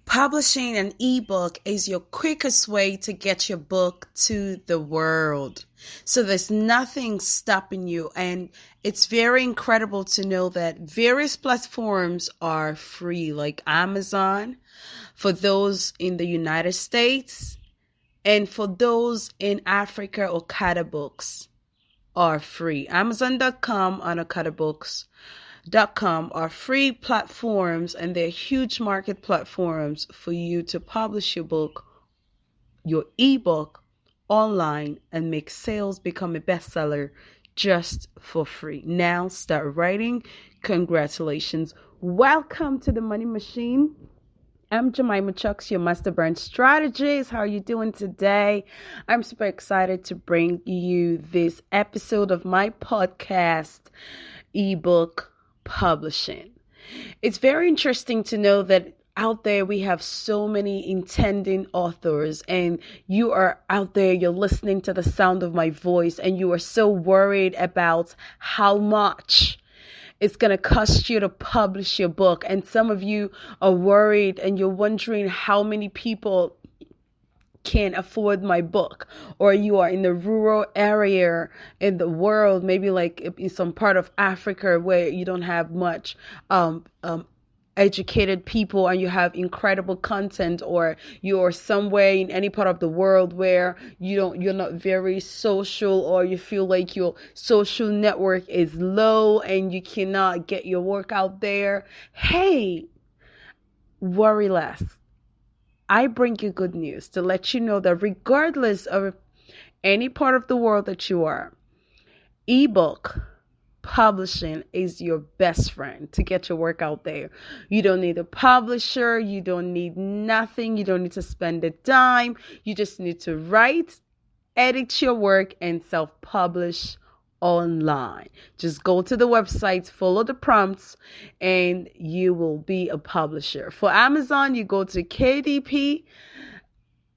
Publishing an ebook is your quickest way to get your book to the world. So there's nothing stopping you. And it's very incredible to know that various platforms are free, like Amazon for those in the United States, and for those in Africa, Okada Books are free. Amazon.com and Okada Books.com are free platforms, and they're huge market platforms for you to publish your book, your ebook, online and make sales, become a bestseller just for free. Now start writing. Congratulations. Welcome to the Money Machine. I'm Jemima Chucks, your master brand strategist. How are you doing today? I'm super excited to bring you this episode of my podcast, Ebook Publishing. It's very interesting to know that out there we have so many intending authors, and you are out there, you're listening to the sound of my voice, and you are so worried about how much it's going to cost you to publish your book. And some of you are worried and you're wondering how many people can afford my book, or you are in the rural area in the world, maybe like in some part of Africa where you don't have much educated people and you have incredible content, or you're somewhere in any part of the world where you're not very social, or you feel like your social network is low and you cannot get your work out there. Hey, worry less. I bring you good news to let you know that regardless of any part of the world that you are, ebook publishing is your best friend to get your work out there. You don't need a publisher. You don't need nothing. You don't need to spend a dime. You just need to write, edit your work, and self-publish online. Just go to the website, follow the prompts, and you will be a publisher. For Amazon, you go to KDP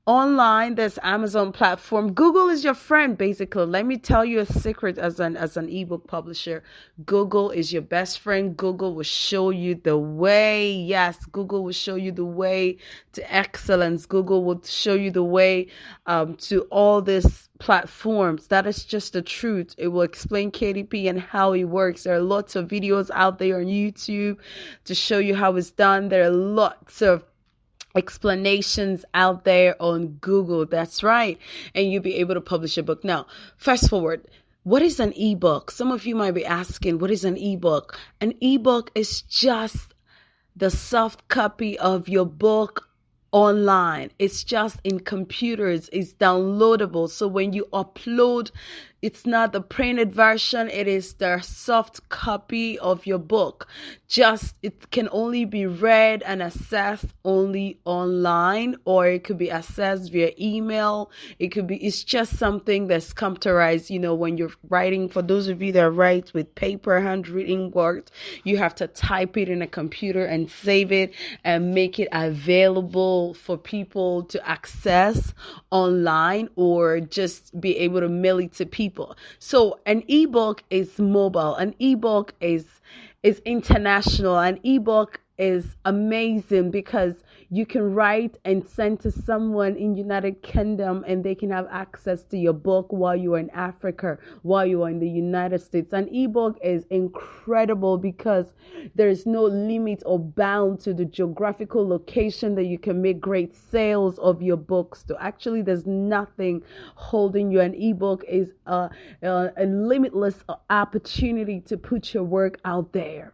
online. There's Amazon platform. Google is your friend, basically. Let me tell you a secret as an ebook publisher. Google is your best friend. Google will show you the way. Yes, Google will show you the way to excellence. Google will show you the way to all these platforms. That is just the truth. It will explain KDP and how it works. There are lots of videos out there on YouTube to show you how it's done. There are lots of explanations out there on Google. That's right. And you'll be able to publish a book. Now, fast forward. What is an ebook? Some of you might be asking, what is an ebook? An ebook is just the soft copy of your book online. It's just in computers. It's downloadable. So when you upload, it's not the printed version. It is the soft copy of your book. Just, it can only be read and accessed only online, or it could be accessed via email. It's just something that's computerized. You know, when you're writing, for those of you that write with paper, handwritten words, you have to type it in a computer and save it and make it available for people to access online, or just be able to mail it to people. So an ebook is mobile. An ebook is international. An ebook is amazing because you can write and send to someone in United Kingdom, and they can have access to your book while you are in Africa, while you are in the United States. An ebook is incredible because there is no limit or bound to the geographical location that you can make great sales of your books to. Actually, there's nothing holding you. An ebook is a limitless opportunity to put your work out there.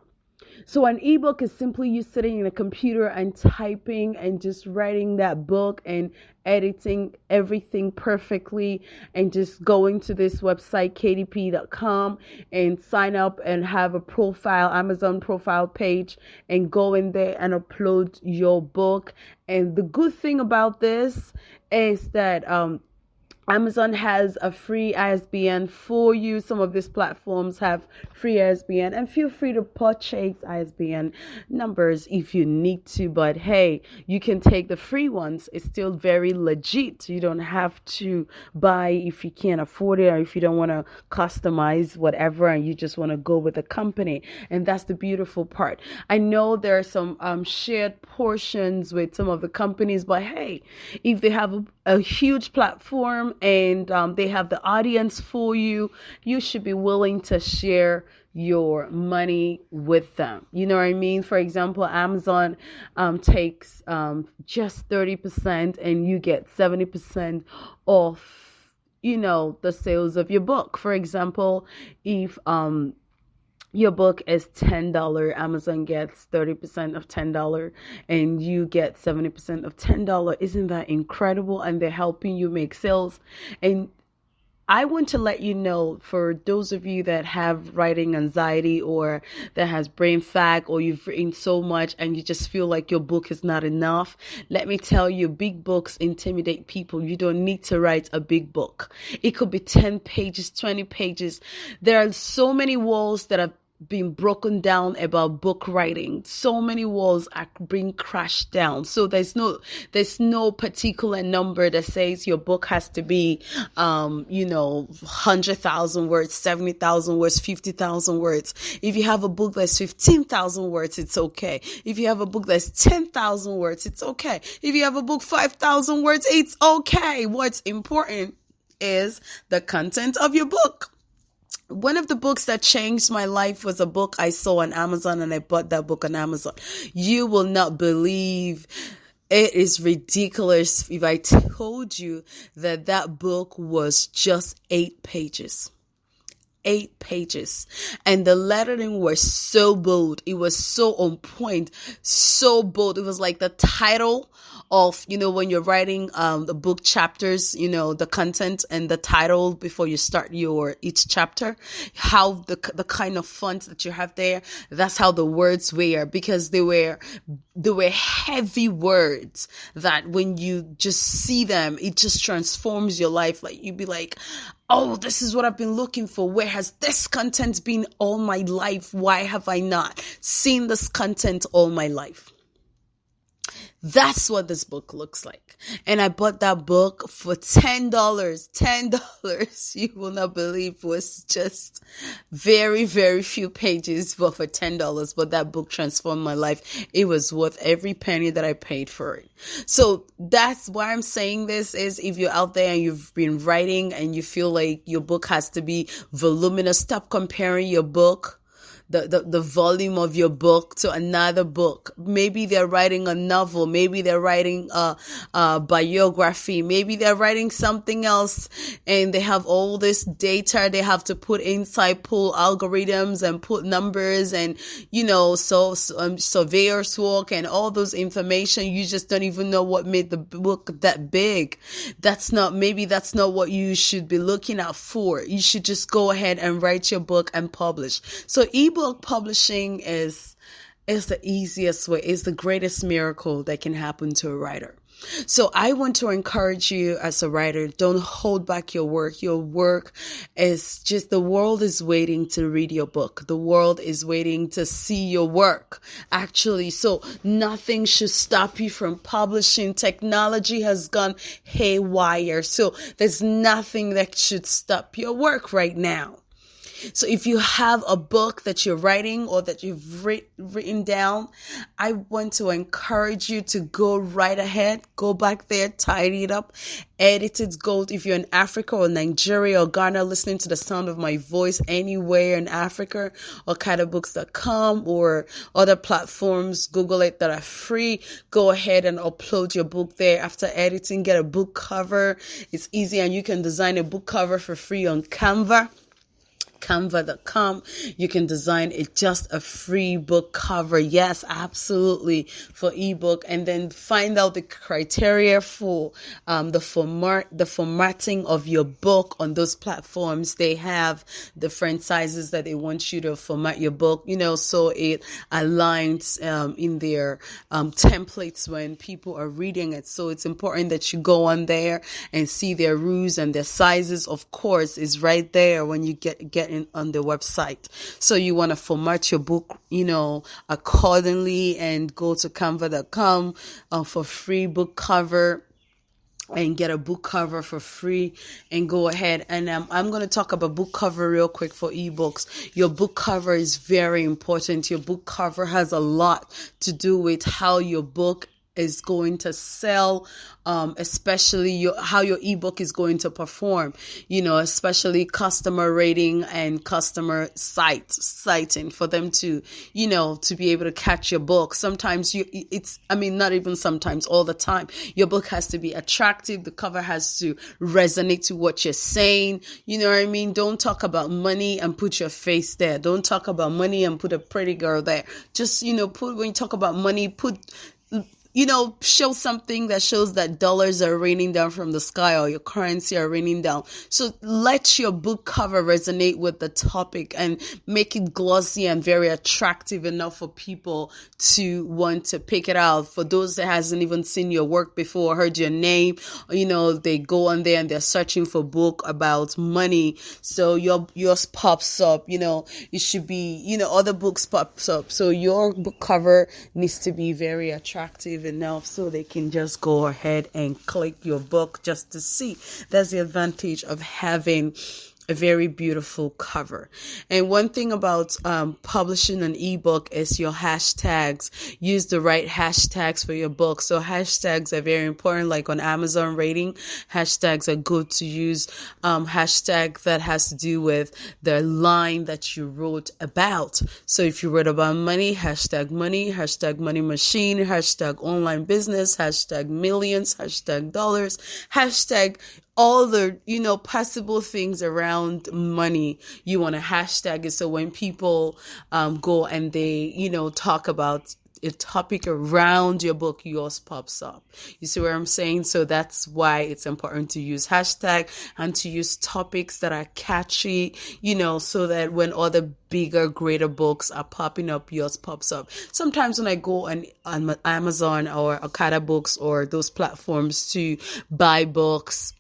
So an ebook is simply you sitting in a computer and typing and just writing that book and editing everything perfectly, and just going to this website, kdp.com, and sign up and have a profile, Amazon profile page, and go in there and upload your book. And the good thing about this is that Amazon has a free ISBN for you. Some of these platforms have free ISBN, and feel free to purchase ISBN numbers if you need to. But hey, you can take the free ones. It's still very legit. You don't have to buy if you can't afford it, or if you don't want to customize whatever and you just want to go with a company. And that's the beautiful part. I know there are some shared portions with some of the companies, but hey, if they have a huge platform and they have the audience for you, you should be willing to share your money with them. You know what I mean? For example, Amazon takes just 30% and you get 70% off, the sales of your book. For example, if your book is $10, Amazon gets 30% of $10 and you get 70% of $10. Isn't that incredible? And they're helping you make sales. And I want to let you know, for those of you that have writing anxiety or that has brain fag, or you've written so much and you just feel like your book is not enough, let me tell you, big books intimidate people. You don't need to write a big book. It could be 10 pages, 20 pages. There are so many walls that have been broken down about book writing. So many walls are being crashed down. So there's no particular number that says your book has to be 100,000 words, 70,000 words, 50,000 words. If you have a book that's 15,000 words, it's okay. If you have a book that's 10,000 words, it's okay. If you have a book 5,000 words, it's okay. What's important is the content of your book. One of the books that changed my life was a book I saw on Amazon, and I bought that book on Amazon. You will not believe, it is ridiculous if I told you that book was just 8 pages. 8 pages. And the lettering was so bold. It was so on point, so bold. It was like the title of, when you're writing the book chapters, the content and the title before you start each chapter, how the kind of font that you have there, that's how the words were, because they were heavy words that when you just see them, it just transforms your life. Like, you'd be like, oh, this is what I've been looking for. Where has this content been all my life? Why have I not seen this content all my life? That's what this book looks like. And I bought that book for $10. $10. You will not believe, it was just very, very few pages, but for $10. But that book transformed my life. It was worth every penny that I paid for it. So that's why I'm saying this is, if you're out there and you've been writing and you feel like your book has to be voluminous, stop comparing your book, the volume of your book, to another book. Maybe they're writing a novel. Maybe they're writing a biography. Maybe they're writing something else, and they have all this data they have to put inside, pull algorithms and put numbers and, surveyor's work and all those information. You just don't even know what made the book that big. That's not what you should be looking out for. You should just go ahead and write your book and publish. So EBOOK publishing is the easiest way, is the greatest miracle that can happen to a writer. So I want to encourage you as a writer, don't hold back your work. Your work is just, the world is waiting to read your book. The world is waiting to see your work, actually. So nothing should stop you from publishing. Technology has gone haywire. So there's nothing that should stop your work right now. So if you have a book that you're writing or that you've written down, I want to encourage you to go right ahead, go back there, tidy it up, edit it, go. If you're in Africa or Nigeria or Ghana, listening to the sound of my voice anywhere in Africa, or kinda-books.com or other platforms, Google it, that are free, go ahead and upload your book there. After editing, get a book cover. It's easy, and you can design a book cover for free on Canva. canva.com. You can design just a free book cover. Yes, absolutely, for ebook. And then find out the criteria for the formatting of your book on those platforms. They have different sizes that they want you to format your book, so it aligns in their templates when people are reading it. So it's important that you go on there and see their rules, and their sizes, of course, is right there when you get in on the website. So you want to format your book, accordingly, and go to canva.com for free book cover and get a book cover for free, and go ahead. And I'm going to talk about book cover real quick for ebooks. Your book cover is very important. Your book cover has a lot to do with how your book is going to sell, especially how your ebook is going to perform, especially customer rating and customer citing for them to, to be able to catch your book. Sometimes not even sometimes, all the time, your book has to be attractive. The cover has to resonate to what you're saying. You know what I mean? Don't talk about money and put your face there. Don't talk about money and put a pretty girl there. Just, when you talk about money, show something that shows that dollars are raining down from the sky, or your currency are raining down. So let your book cover resonate with the topic and make it glossy and very attractive enough for people to want to pick it out. For those that hasn't even seen your work before, heard your name, they go on there and they're searching for book about money. So yours pops up, it should be, other books pops up. So your book cover needs to be very attractive enough so they can just go ahead and click your book just to see. That's the advantage of having a very beautiful cover. And one thing about publishing an ebook is your hashtags. Use the right hashtags for your book. So hashtags are very important. Like on Amazon rating, hashtags are good to use. Hashtag that has to do with the line that you wrote about. So if you wrote about money, hashtag money machine, hashtag online business, hashtag millions, hashtag dollars, hashtag all the, possible things around money. You want to hashtag it. So when people go and they, talk about a topic around your book, yours pops up. You see what I'm saying? So that's why it's important to use hashtag and to use topics that are catchy, so that when other bigger, greater books are popping up, yours pops up. Sometimes when I go on Amazon or Okada Books or those platforms to buy books,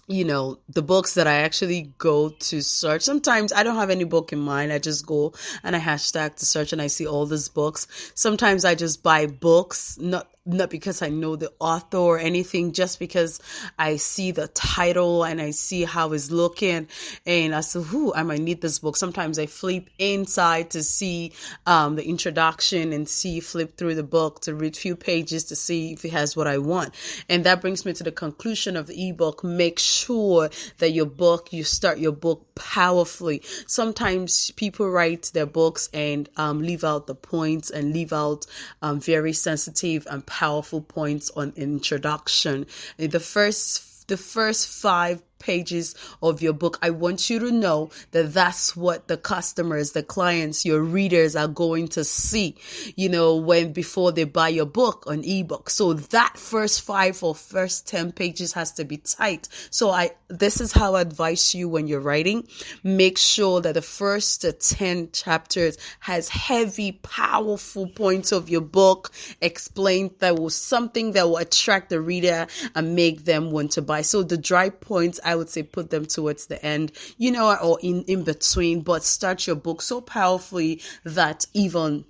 the books that I actually go to search. Sometimes I don't have any book in mind. I just go and I hashtag to search and I see all these books. Sometimes I just buy books, not because I know the author or anything, just because I see the title and I see how it's looking and I say, I might need this book. Sometimes I flip inside to see the introduction and flip through the book to read a few pages to see if it has what I want. And that brings me to the conclusion of the ebook. Make sure that you start your book powerfully. Sometimes people write their books and leave out the points and leave out very sensitive and powerful points on introduction. In the first 5 pages of your book, I want you to know that that's what the customers, the clients, your readers are going to see, before they buy your book on ebook. So that first 5 or first 10 pages has to be tight. So this is how I advise you when you're writing. Make sure that the first 10 chapters has heavy, powerful points of your book explained that was something that will attract the reader and make them want to buy. So the dry points, I would say put them towards the end, or in between, but start your book so powerfully that even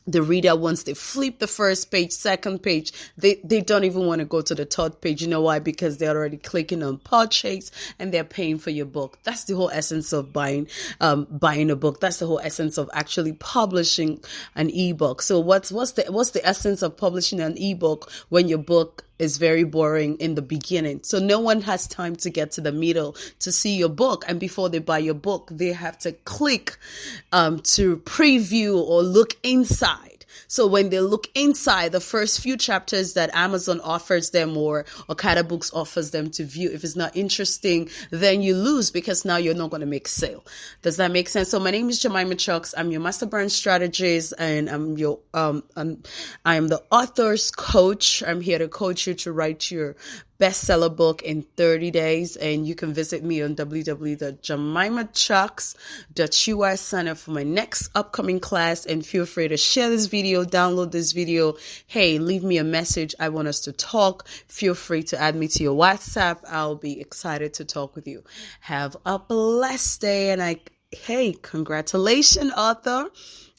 the reader, once they flip the first page, second page, they don't even want to go to the third page. You know why? Because they're already clicking on purchase and they're paying for your book. That's the whole essence of buying a book. That's the whole essence of actually publishing an ebook. So what's the essence of publishing an ebook when your book is very boring in the beginning? So no one has time to get to the middle to see your book. And before they buy your book, they have to click to preview or look inside So when they look inside the first few chapters that Amazon offers them or Okada Books offers them to view, if it's not interesting, then you lose because now you're not going to make sale. Does that make sense? So my name is Jemima Chucks. I'm your master brand strategist, and I am the author's coach. I'm here to coach you to write your bestseller book in 30 days. And you can visit me on www.jemimachucks.ui. Sign up for my next upcoming class, and feel free to share this video, download this video. Hey, leave me a message. I want us to talk. Feel free to add me to your WhatsApp. I'll be excited to talk with you. Have a blessed day. And hey, congratulations, author.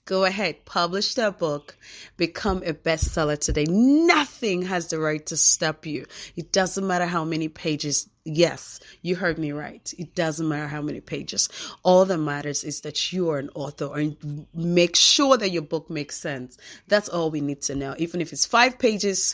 Go ahead, publish that book, become a bestseller today. Nothing has the right to stop you. It doesn't matter how many pages. Yes, you heard me right. It doesn't matter how many pages. All that matters is that you are an author, and make sure that your book makes sense. That's all we need to know. Even if it's 5 pages,